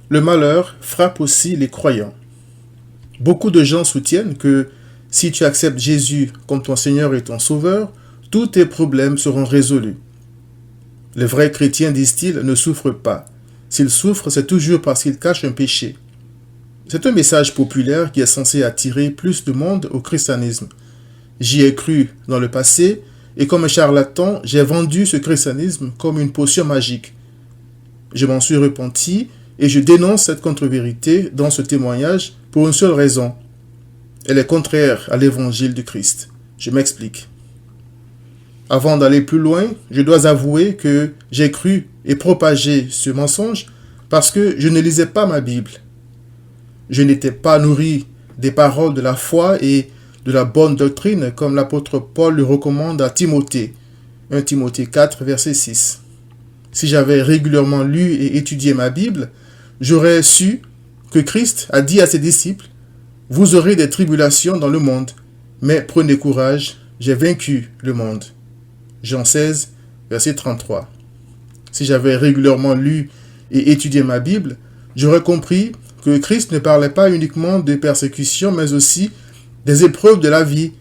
le malheur frappe aussi les croyants. Beaucoup de gens soutiennent que si tu acceptes Jésus comme ton Seigneur et ton Sauveur, tous tes problèmes seront résolus. Les vrais chrétiens, disent-ils, ne souffrent pas. S'ils souffrent, c'est toujours parce qu'ils cachent un péché. C'est un message populaire qui est censé attirer plus de monde au christianisme. J'y ai cru dans le passé et comme un charlatan, j'ai vendu ce christianisme comme une potion magique. Je m'en suis repenti et je dénonce cette contre-vérité dans ce témoignage pour une seule raison. Elle est contraire à l'évangile du Christ. Je m'explique. Avant d'aller plus loin, je dois avouer que j'ai cru et propagé ce mensonge parce que je ne lisais pas ma Bible. Je n'étais pas nourri des paroles de la foi et de la bonne doctrine comme l'apôtre Paul le recommande à Timothée. 1 Timothée 4, verset 6. Si j'avais régulièrement lu et étudié ma Bible, j'aurais su que Christ a dit à ses disciples « Vous aurez des tribulations dans le monde, mais prenez courage, j'ai vaincu le monde. » Jean 16, verset 33. Si j'avais régulièrement lu et étudié ma Bible, j'aurais compris que Christ ne parlait pas uniquement de persécutions, mais aussi des épreuves de la vie,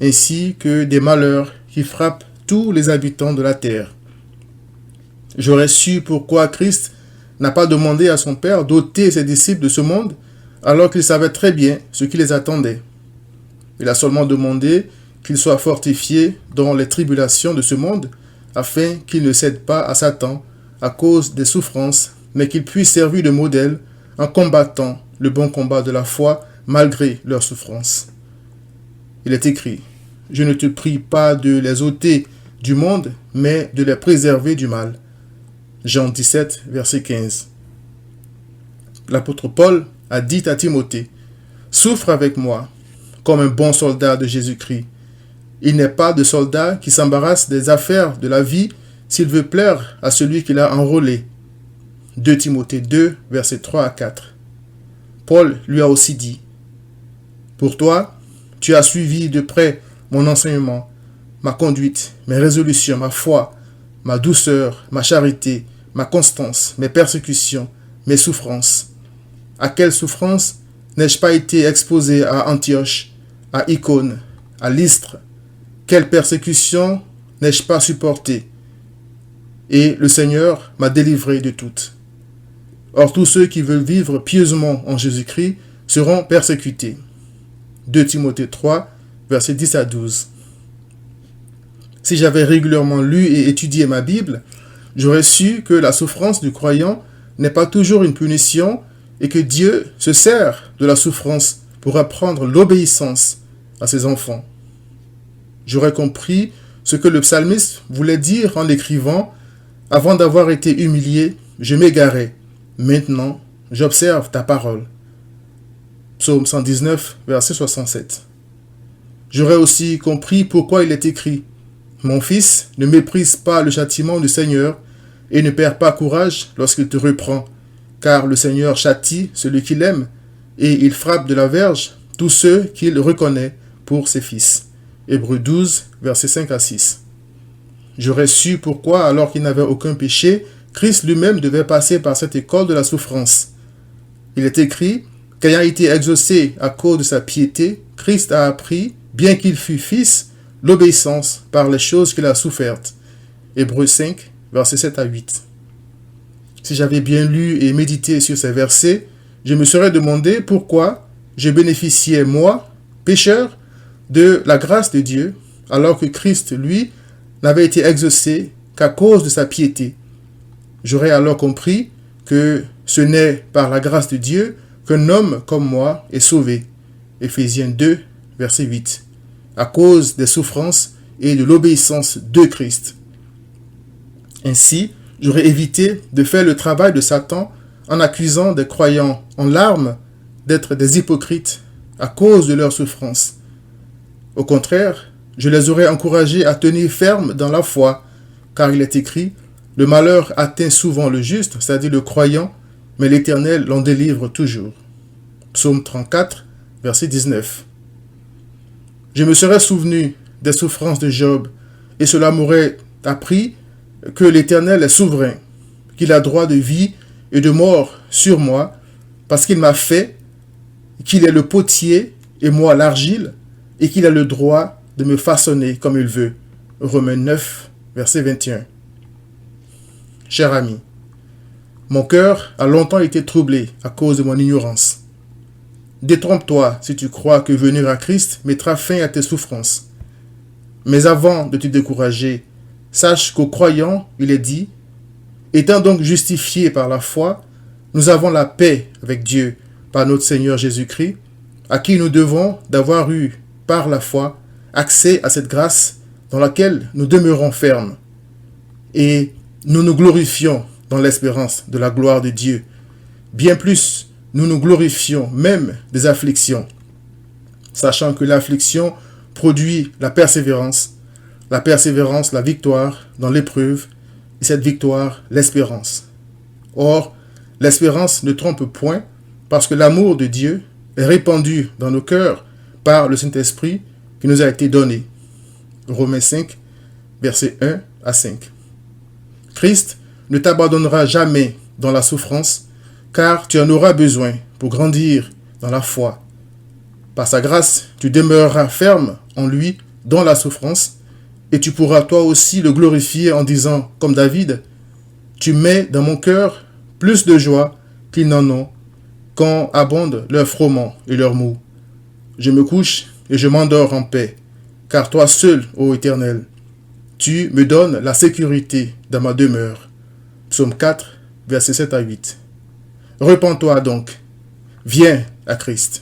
ainsi que des malheurs qui frappent tous les habitants de la terre. J'aurais su pourquoi Christ n'a pas demandé à son Père d'ôter ses disciples de ce monde, alors qu'il savait très bien ce qui les attendait. Il a seulement demandé qu'ils soient fortifiés dans les tribulations de ce monde, afin qu'ils ne cèdent pas à Satan à cause des souffrances, mais qu'ils puissent servir de modèle en combattant le bon combat de la foi malgré leurs souffrances. Il est écrit, « Je ne te prie pas de les ôter du monde, mais de les préserver du mal. » Jean 17, verset 15. L'apôtre Paul a dit à Timothée, « Souffre avec moi, comme un bon soldat de Jésus-Christ. » Il n'est pas de soldat qui s'embarrasse des affaires de la vie s'il veut plaire à celui qui l'a enrôlé. 2 Timothée 2, versets 3 à 4. Paul lui a aussi dit, « Pour toi, tu as suivi de près mon enseignement, ma conduite, mes résolutions, ma foi, ma douceur, ma charité, ma constance, mes persécutions, mes souffrances. À quelles souffrances n'ai-je pas été exposé à Antioche, à Icône, à Lystre? Quelle persécution n'ai-je pas supporté? Et le Seigneur m'a délivré de toutes. Or, tous ceux qui veulent vivre pieusement en Jésus-Christ seront persécutés. 2 Timothée 3, versets 10 à 12. Si j'avais régulièrement lu et étudié ma Bible, j'aurais su que la souffrance du croyant n'est pas toujours une punition et que Dieu se sert de la souffrance pour apprendre l'obéissance à ses enfants. J'aurais compris ce que le psalmiste voulait dire en l'écrivant « Avant d'avoir été humilié, je m'égarais. Maintenant, j'observe ta parole. » Psaume 119, verset 67. J'aurais aussi compris pourquoi il est écrit « Mon fils, ne méprise pas le châtiment du Seigneur et ne perds pas courage lorsqu'il te reprend, car le Seigneur châtie celui qu'il aime et il frappe de la verge tous ceux qu'il reconnaît pour ses fils. » Hébreux 12, versets 5 à 6. J'aurais su pourquoi, alors qu'il n'avait aucun péché, Christ lui-même devait passer par cette école de la souffrance. Il est écrit qu'ayant été exaucé à cause de sa piété, Christ a appris, bien qu'il fût fils, l'obéissance par les choses qu'il a souffertes. Hébreux 5, versets 7 à 8. Si j'avais bien lu et médité sur ces versets, je me serais demandé pourquoi je bénéficiais, moi, pécheur, de la grâce de Dieu, alors que Christ, lui, n'avait été exaucé qu'à cause de sa piété. J'aurais alors compris que ce n'est par la grâce de Dieu qu'un homme comme moi est sauvé. Éphésiens 2, verset 8. À cause des souffrances et de l'obéissance de Christ. Ainsi, j'aurais évité de faire le travail de Satan en accusant des croyants en larmes d'être des hypocrites à cause de leurs souffrances. Au contraire, je les aurais encouragés à tenir ferme dans la foi, car il est écrit « Le malheur atteint souvent le juste, c'est-à-dire le croyant, mais l'Éternel l'en délivre toujours. » Psaume 34, verset 19. Je me serais souvenu des souffrances de Job, et cela m'aurait appris que l'Éternel est souverain, qu'il a droit de vie et de mort sur moi, parce qu'il m'a fait, qu'il est le potier et moi l'argile, et qu'il a le droit de me façonner comme il veut. Romains 9, verset 21. Cher ami, mon cœur a longtemps été troublé à cause de mon ignorance. Détrompe-toi si tu crois que venir à Christ mettra fin à tes souffrances. Mais avant de te décourager, sache qu'aux croyants, il est dit, étant donc justifiés par la foi, nous avons la paix avec Dieu par notre Seigneur Jésus-Christ, à qui nous devons d'avoir eu, par la foi, accès à cette grâce dans laquelle nous demeurons fermes. Et nous nous glorifions dans l'espérance de la gloire de Dieu. Bien plus, nous nous glorifions même des afflictions, sachant que l'affliction produit la persévérance la victoire dans l'épreuve, et cette victoire, l'espérance. Or, l'espérance ne trompe point, parce que l'amour de Dieu est répandu dans nos cœurs par le Saint-Esprit qui nous a été donné. Romains 5, versets 1 à 5. Christ ne t'abandonnera jamais dans la souffrance, car tu en auras besoin pour grandir dans la foi. Par sa grâce, tu demeureras ferme en lui dans la souffrance, et tu pourras toi aussi le glorifier en disant, comme David, « Tu mets dans mon cœur plus de joie qu'ils n'en ont, quand abondent leurs froment et leurs mou. Je me couche et je m'endors en paix, car toi seul, ô Éternel, tu me donnes la sécurité dans ma demeure. » Psaume 4, versets 7 à 8. Repens-toi donc, viens à Christ.